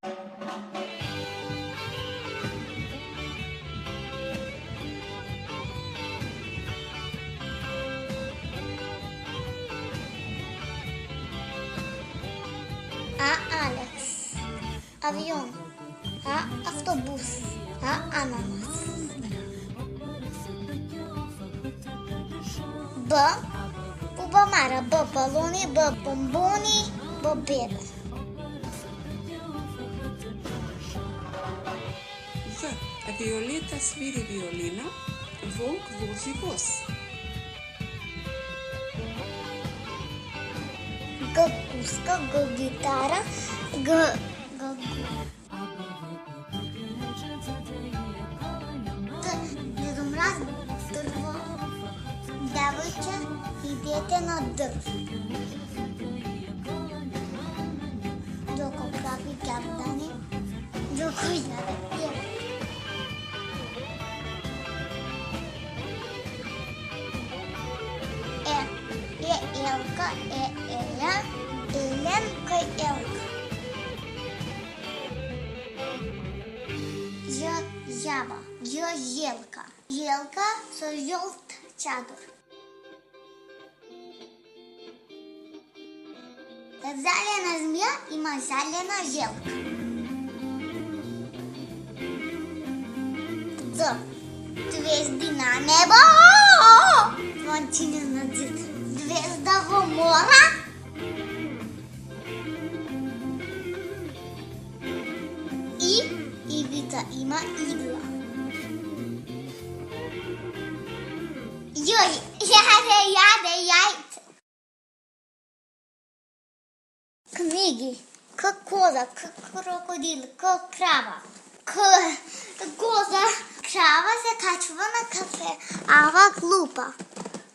А. Алекс. Авион. А. Автобус. А. Ананас. Б. Бубамара. Б. Балони. Б. Бомбони. Б. Беда. V. Violeta sviri violino, Volk vozi voz. Г. Гуска. Г. Гитара. Г. Дедо Мраз, дърво, дявойче и дете на дърв. Джоко прави гявдани, Джоко изяде пиво. Елка, Еля, Еленка, Елка. Жаба, елка. Елка с жълт чадър. Залена змия има залена желка. Ц. Звезди на небо, звънчини на зид. Звезда в мора. Ивица има игла. Яде яйце. Книги. К. Коза. К. Крокодил. К. Крава. К. Коза. Крава се качва на кафе. Ава глупа.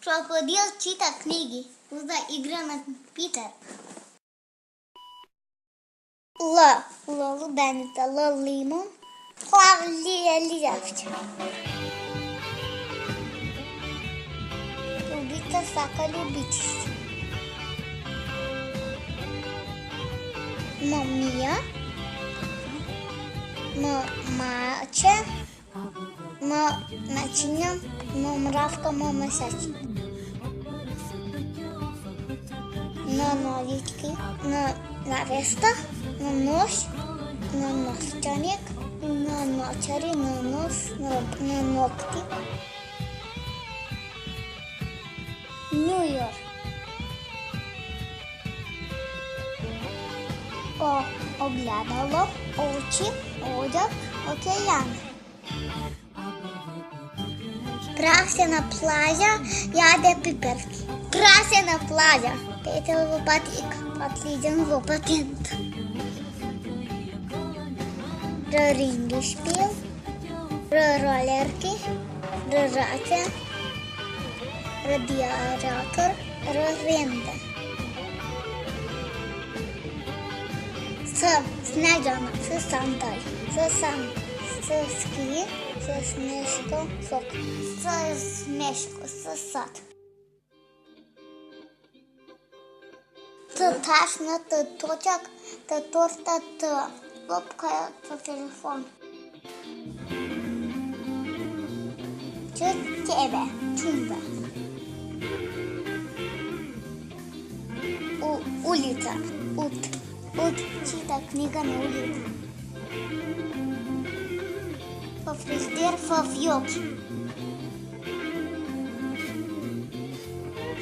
Крокодил чита книги. Коза игра на Питер. Л. Лубеница. Л. Лимон. Лявче. Убийца сака любичество. Мия. Маче. Начиня. Мравка. Месачи. На ножички. На реста. На нож. На нощаник. На ночари. На нос. На ногти. Нью Йорк. Огледало, очи, одяг, океан. Прасе на плажа, яде пиперки. Прасе на плажа, петел в патик, отличен в патент. Рингишпил, ролерки, раця, радиатор, ренда. С. Снежана, с сандали, с ски, с снежко, сок, с смешко, с сад. Т. Ташна, Т. Точак, Т. Торта, Т. Лопка по телефон. Ч. Тебе, чумба. Улица, Ут чита книга на улица. В фризер, в йоки.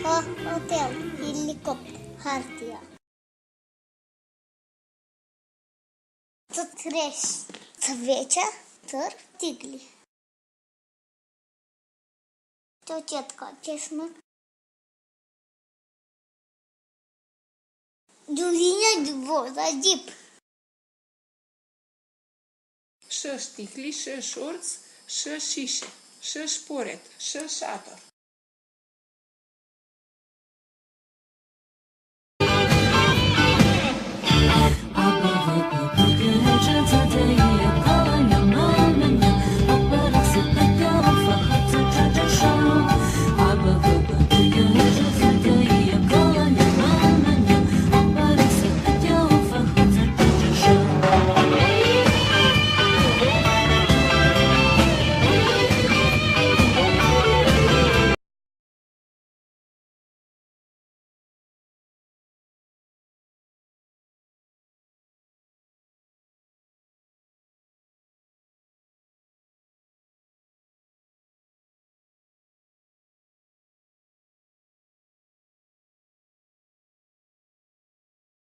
В хотел, хеликоптер, хартия. Треш, цвеча, тигли. Чечетка, чеснок. Джулиня, двоза, джип. Ш. Штихли, Ш. Шорц, Ш. Шише, Ш. Шпорет, Ш. Шатор.